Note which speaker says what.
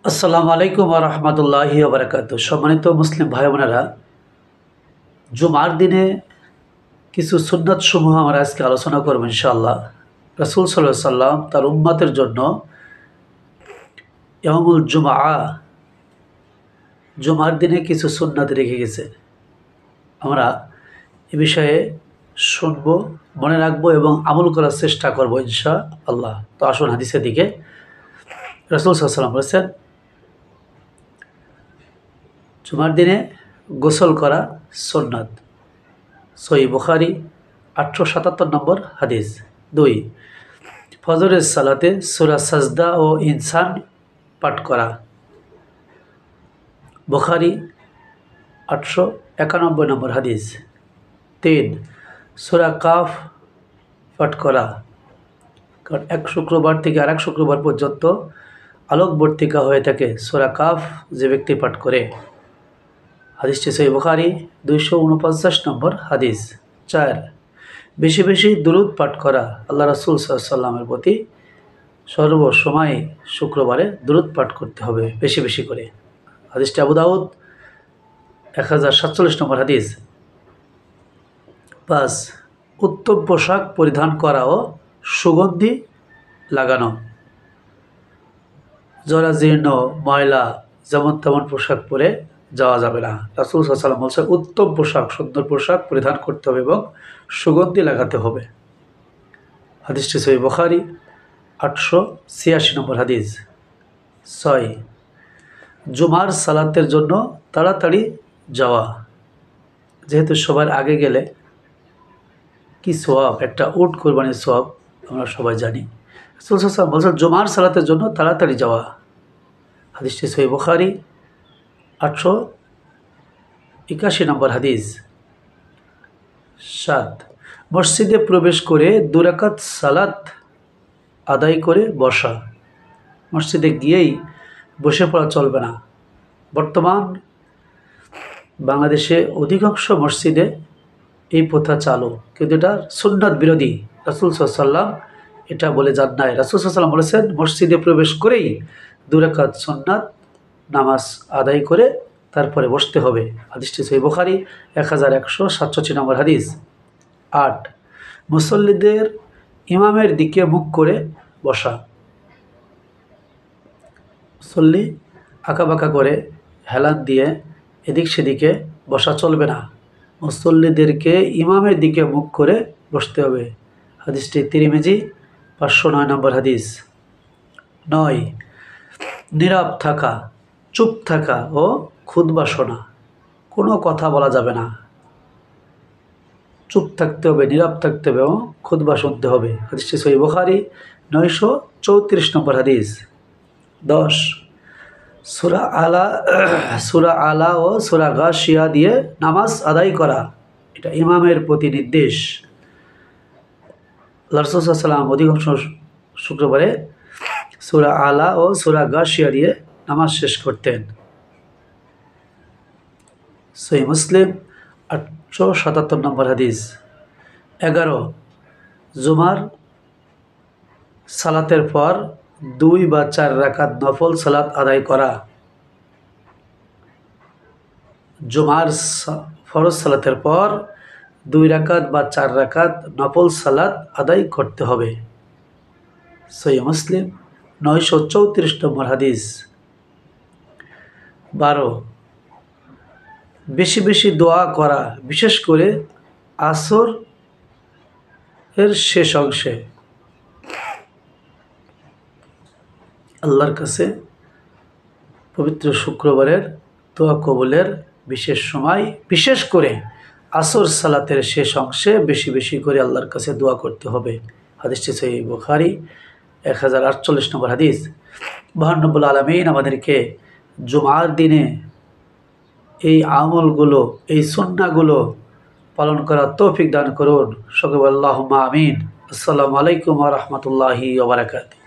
Speaker 1: আসসালামু আলাইকুম ওয়া রাহমাতুল্লাহি ওয়া বারাকাতুহু। সম্মানিত মুসলিম ভাই বোনেরা, জুমার দিনে কিছু সুন্নাত সমূহ আমরা আজকে আলোচনা করব ইনশাআল্লাহ। রাসূল সাল্লাল্লাহু আলাইহি সাল্লাম তার উম্মতের জন্য ইয়াউমুল জুমার দিনে কিছু সুন্নাত রেখে গেছে। আমরা এ বিষয়ে শুনব, মনে রাখবো এবং আমল করার চেষ্টা করব ইনশাআল্লাহ। তো আসুন হাদিসের দিকে। রাসূল সাল্লাল্লাহু আলাইহি সাল্লাম বলেছেন, জুমার দিনে গোসল করা সুন্নাত। সহিহ বুখারী 877 নম্বর হাদিস। 2, ফজরের সালাতে সূরা সাজদা ও ইনসান পাঠ করা। বুখারী 891 নম্বর হাদিস। 3, সূরা কাফ পাঠ করা। কারণ এক শুক্রবার থেকে আরেক শুক্রবার পর্যন্ত আলোকবর্তিকা হয়ে থাকে সূরা কাফ যে ব্যক্তি পাঠ করে। হাদিসটি সহিহ বুখারী 249 নম্বর হাদিস। 4, বেশি বেশি দুরূদ পাঠ করা। আল্লাহ রাসূল সাল্লাল্লাহু আলাইহি সাল্লামের প্রতি সর্বসময় শুক্রবারে দুরূদ পাঠ করতে হবে বেশি বেশি করে। হাদিসটি আবু দাউদ 1047 নম্বর হাদিস। 5, উত্তম পোশাক পরিধান করা ও সুগন্ধি লাগানো। জরাজীর্ণ ময়লা যেমন তেমন পোশাক পরে যাওয়া যাবে না। রাসূল সাল্লাল্লাহু আলাইহি ওয়াসাল্লাম বলছেন, উত্তম পোশাক, সুন্দর পোশাক পরিধান করতে হবে এবং সুগন্ধি লাগাতে হবে। হাদিসটি সহিহ বুখারী 886 নম্বর হাদিস। 6, জুমার সালাতের জন্য তাড়াতাড়ি যাওয়া। যেহেতু সবার আগে গেলে কি সওয়াব, একটা উট কোরবানির সওয়াব আমরা সবাই জানি। রাসূল সাল্লাল্লাহু আলাইহি ওয়াসাল্লাম বলছেন, জুমার সালাতের জন্য তাড়াতাড়ি যাওয়া। হাদিসটি সহিহ বুখারী 881 নম্বর হাদিস। 7, মসজিদে প্রবেশ করে 2 রাকাত সালাত আদায় করে বসা। মসজিদে গিয়েই বসে পড়া চলবে না। বর্তমান বাংলাদেশে অধিকাংশ মসজিদে এই প্রথা চালু, কিন্তু এটা সুন্নাত বিরোধী। রাসূল সাল্লাল্লাহু আলাইহি ওয়াসাল্লাম এটা বলে যান নাই। রাসূল সাল্লাল্লাহু আলাইহি ওয়াসাল্লাম বলেছেন, মসজিদে প্রবেশ করেই 2 রাকাত সুন্নাত নামাজ আদায় করে তারপরে বসতে হবে। হাদিসটি সহিহ বুখারী 1167 নম্বর হাদিস। 8, মুসল্লিদের ইমামের দিকে মুখ করে বসা। মুসল্লি আঁকাবাঁকা করে হেলান দিয়ে এদিক সেদিকে বসা চলবে না। মুসল্লিদেরকে ইমামের দিকে মুখ করে বসতে হবে। হাদিসটি তিরমিজি 509 নম্বর হাদিস। 9, নীরব থাকা, চুপ থাকা ও খুতবা শোনা। কোনো কথা বলা যাবে না, চুপ থাকতে হবে, নীরব থাকতে হবে এবং খুতবা শুনতে হবে। হাদিসটি সহিহ বুখারী 934 নম্বর হাদিস। 10, সূরা আলা ও সূরা গাশিয়া দিয়ে নামাজ আদায় করা। এটা ইমামের প্রতি নির্দেশ। রাসূল সাল্লাল্লাহু আলাইহি ওয়াসাল্লাম অধিকাংশ শুক্রবারে সূরা আলা ও সূরা গাশিয়া দিয়ে নামাজ শেষ করতেন। সহিহ মুসলিম 877 নম্বর হাদিস। 11, জুমার সালাতের পর 2 বা 4 রাকাত নফল সালাত আদায় করা। জুমার ফরজ সালাতের পর 2 রাকাত বা 4 রাকাত নফল সালাত আদায় করতে হবে। সহিহ মুসলিম 934 নম্বর হাদিস। 12, বেশি বেশি দোয়া করা, বিশেষ করে আসর এর শেষ অংশে। আল্লাহর কাছে পবিত্র শুক্রবারের দোয়া কবুলের বিশেষ সময়, বিশেষ করে আসর সালাতের শেষ অংশে বেশি বেশি করে আল্লাহর কাছে দোয়া করতে হবে। হাদিসটি সহিহ বুখারী 1048 নম্বর হাদিস। মহান রব্বুল আলামিন আমাদেরকে জুমার দিনে এই আমলগুলো, এই সুন্নাহগুলো পালন করার তৌফিক দান করুন। সকলে আল্লাহুম্মা আমিন। আসসালামু আলাইকুম ওয়া রাহমাতুল্লাহি ওয়া বারাকাতুহু।